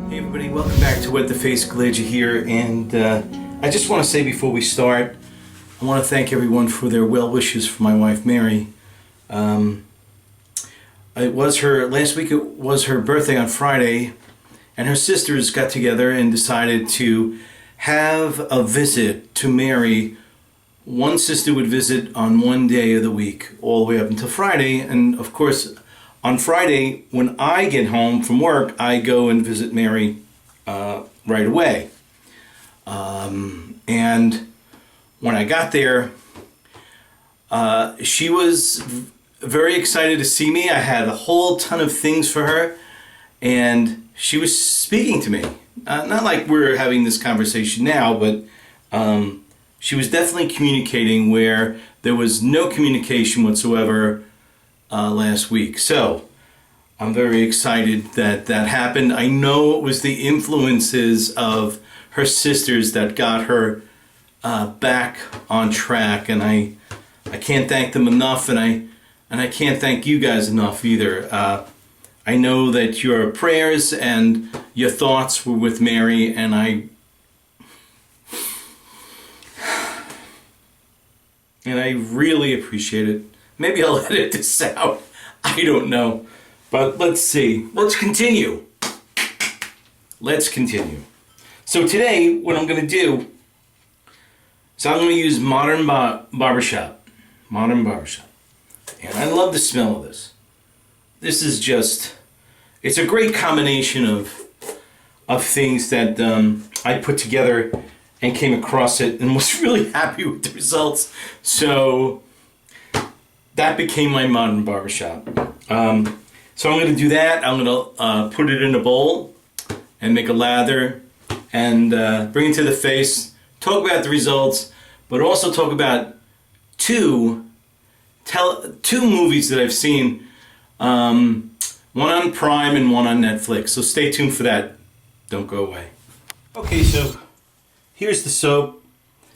Hey everybody, welcome back to What the Face. Glad you're here, and I just want to say before we start, I want to thank everyone for their well wishes for my wife Mary. It was her last week. It was her birthday on Friday, and her sisters got together and decided to have a visit to Mary. One sister would visit on one day of the week, all the way up until Friday, and of course, on Friday, when I get home from work, I go and visit Mary right away. And when I got there, she was very excited to see me. I had a whole ton of things for her, and she was speaking to me. Not like we're having this conversation now, but she was definitely communicating where there was no communication whatsoever last week. So I'm very excited that that happened. I know it was the influences of her sisters that got her back on track, and I can't thank them enough, and I can't thank you guys enough either. I know that your prayers and your thoughts were with Mary, and I really appreciate it. Maybe I'll edit this out. I don't know. But let's see. Let's continue. Let's continue. So today, what I'm going to do is I'm going to use Modern BarberShop. Modern BarberShop. And I love the smell of this. This is just, it's a great combination of things that I put together and came across it and was really happy with the results. So that became my Modern BarberShop. So I'm going to do that. I'm going to put it in a bowl and make a lather and bring it to the face, talk about the results, but also talk about two movies that I've seen, one on Prime and one on Netflix. So stay tuned for that. Don't go away. Okay, so here's the soap,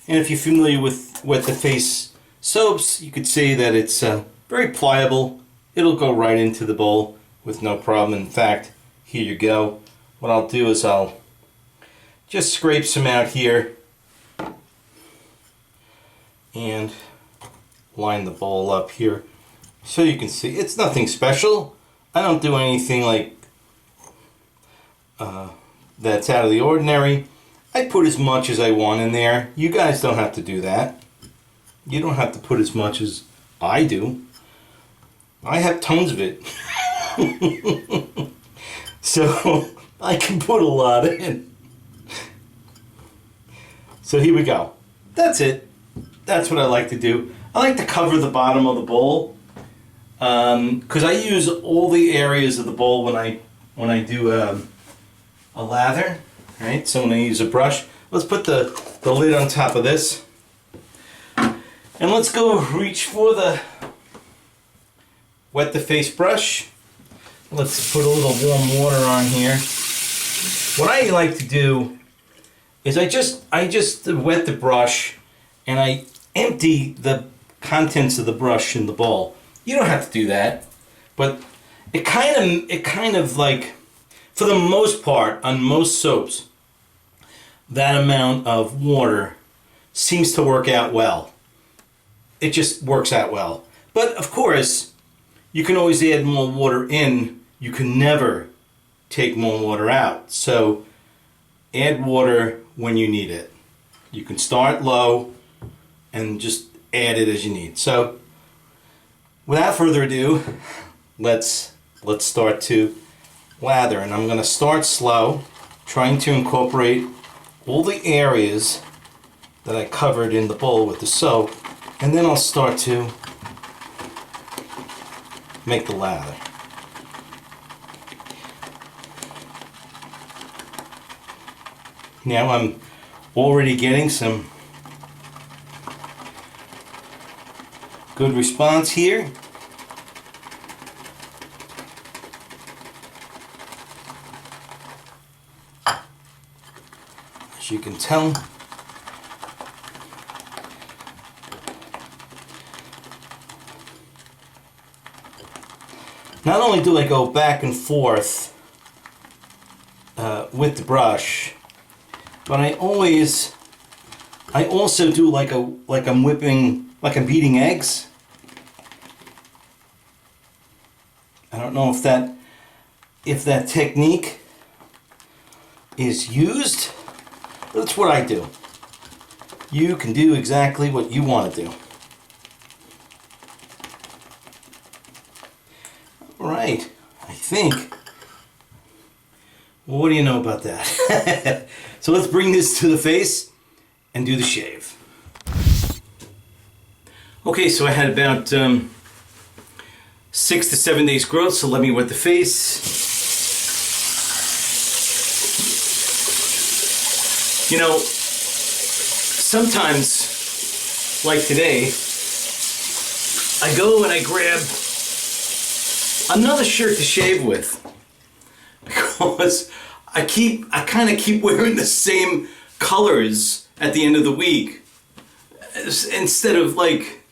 and if you're familiar with What the Face soaps, you could say that it's very pliable. It'll go right into the bowl with no problem. In fact, here you go. What I'll do is I'll just scrape some out here and line the bowl up here so you can see. It's nothing special. I don't do anything like that's out of the ordinary. I put as much as I want in there. You guys don't have to do that. You don't have to put as much as I do. I have tons of it. So I can put a lot in. So here we go. That's it. That's what I like to do. I like to cover the bottom of the bowl because I use all the areas of the bowl when I do a lather. Right? So when I use a brush, let's put the lid on top of this. And let's go reach for the Wet the Face brush. Let's put a little warm water on here. What I like to do is I just wet the brush and I empty the contents of the brush in the bowl. You don't have to do that, but it kind of like, for the most part, on most soaps, that amount of water seems to work out well. It just works out well. But of course, you can always add more water in. You can never take more water out. So add water when you need it. You can start low and just add it as you need. So without further ado, let's start to lather. And I'm going to start slow, trying to incorporate all the areas that I covered in the bowl with the soap, and then I'll start to make the lather. Now I'm already getting some good response here. As you can tell, not only do I go back and forth with the brush, but I also do like I'm beating eggs. I don't know if that technique is used, but that's what I do. You can do exactly what you want to do. All right, I think. Well, what do you know about that? So let's bring this to the face and do the shave. Okay, so I had about 6 to 7 days growth, so let me wet the face. You know, sometimes, like today, I go and I grab another shirt to shave with, because I kind of keep wearing the same colors at the end of the week, instead of like,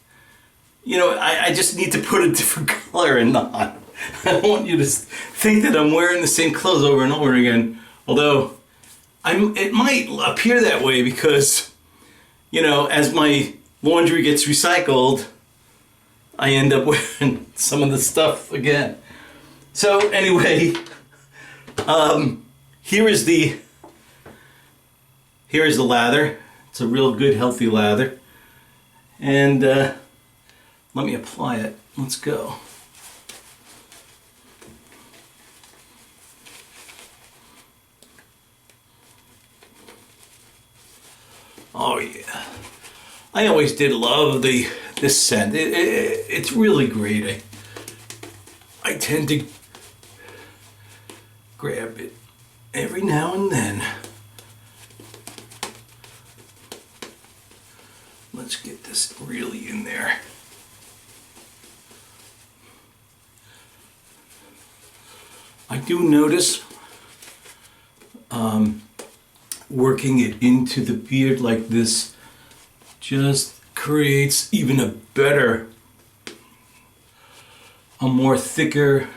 you know, I just need to put a different color in on. I don't want you to think that I'm wearing the same clothes over and over again, although it might appear that way because, you know, as my laundry gets recycled, I end up wearing some of the stuff again. So anyway, here is the lather. It's a real good, healthy lather. And let me apply it. Let's go. Oh yeah. I always did love this scent. It's really great. I tend to grab it every now and then. Let's get this really in there. I do notice working it into the beard like this just creates even a more thicker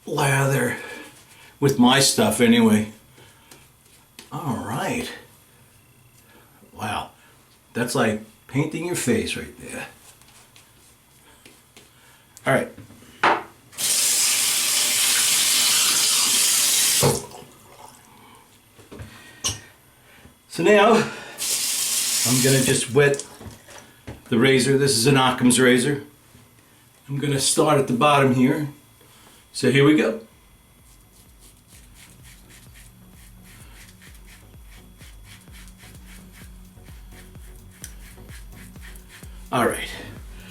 lather with my stuff anyway. All right. Wow. That's like painting your face right there. All right. So now I'm gonna just wet the razor. This is an Occam's razor. I'm gonna start at the bottom here. So here we go. All right.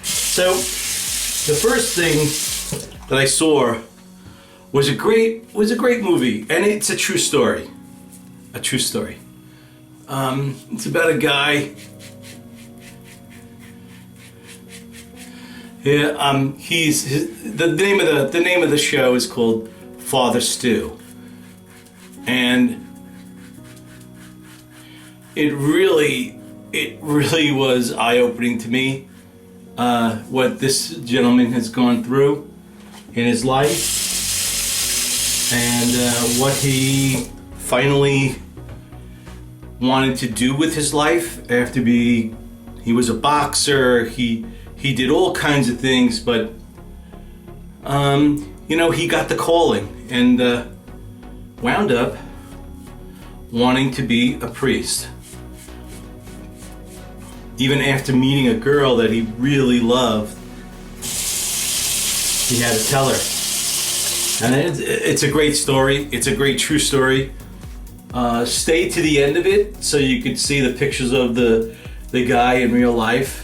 So the first thing that I saw was a great movie, and it's a true story. A true story. It's about a guy. Yeah, the name of the show is called Father Stu, and it really was eye-opening to me what this gentleman has gone through in his life, and what he finally wanted to do with his life after he was a boxer. He did all kinds of things, but you know, he got the calling and wound up wanting to be a priest. Even after meeting a girl that he really loved, he had to tell her. And it's a great story. It's a great true story. Stay to the end of it so you could see the pictures of the guy in real life.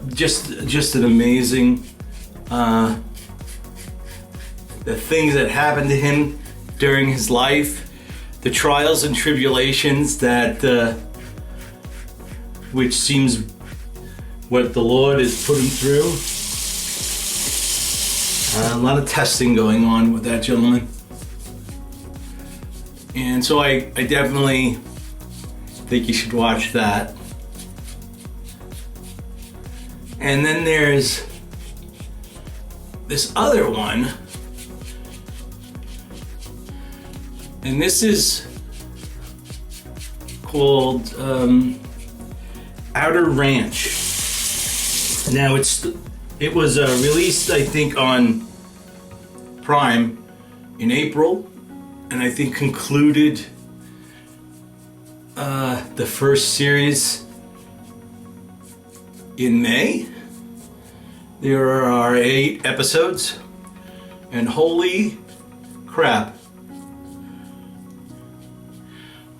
Just an amazing, the things that happened to him during his life, the trials and tribulations that, which seems what the Lord has put him through. A lot of testing going on with that gentleman. And so I definitely think you should watch that. And then there's this other one, and this is called Outer Ranch. Now it was released, I think, on Prime in April, and I think concluded the first series in May. There are 8 episodes, and holy crap,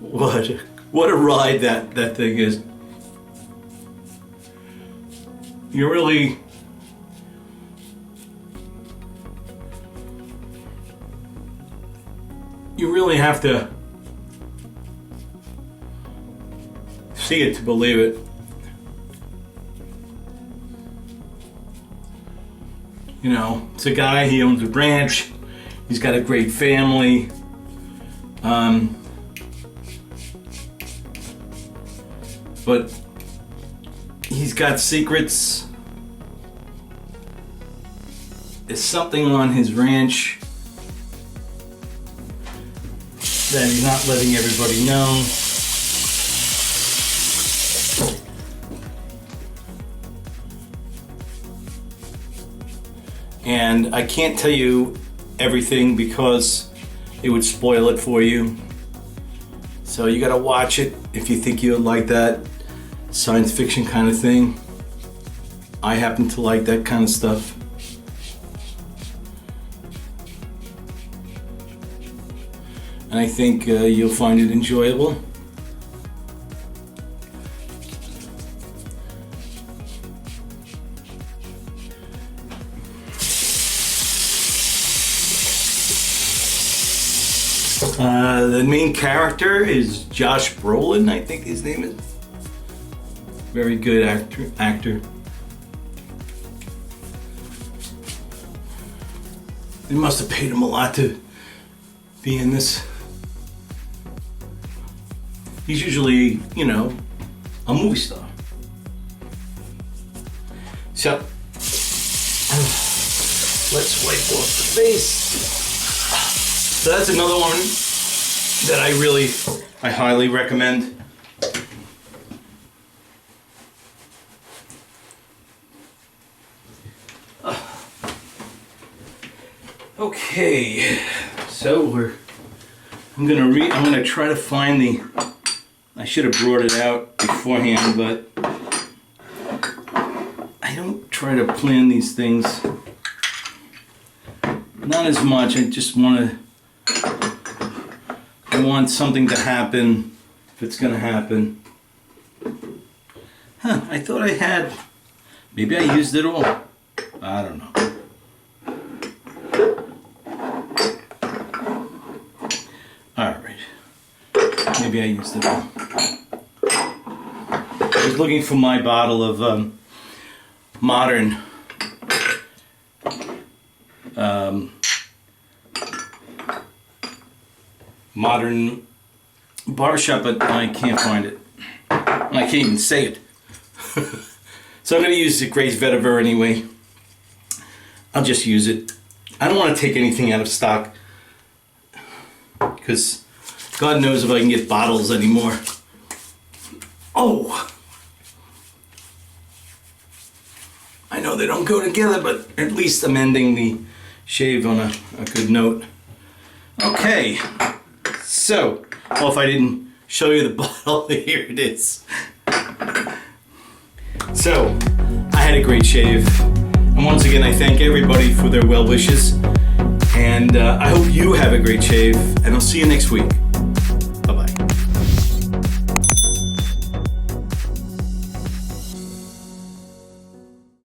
what a ride that thing is. You really have to see it to believe it. You know, it's a guy, he owns a ranch, he's got a great family. But he's got secrets. There's something on his ranch that he's not letting everybody know. And I can't tell you everything because it would spoil it for you. So you gotta watch it if you think you'll like that science fiction kind of thing. I happen to like that kind of stuff. And I think you'll find it enjoyable. The main character is Josh Brolin, I think his name is. Very good actor. They must have paid him a lot to be in this. He's usually, you know, a movie star. So, let's wipe off the face. So that's another one that I highly recommend. Okay, so I'm gonna try to find I should have brought it out beforehand, but I don't try to plan these things. Not as much. I just want something to happen if it's gonna happen. I thought I had. Maybe I used it all. I don't know. Alright. Maybe I used it all. I was looking for my bottle of Modern Modern BarberShop, but I can't find it. I can't even say it. So I'm going to use the Grace Vetiver anyway. I'll just use it. I don't want to take anything out of stock because God knows if I can get bottles anymore. Oh! I know they don't go together, but at least I'm ending the shave on a good note. Okay, so, well, if I didn't show you the bottle, here it is. So, I had a great shave. And once again, I thank everybody for their well wishes. And I hope you have a great shave, and I'll see you next week.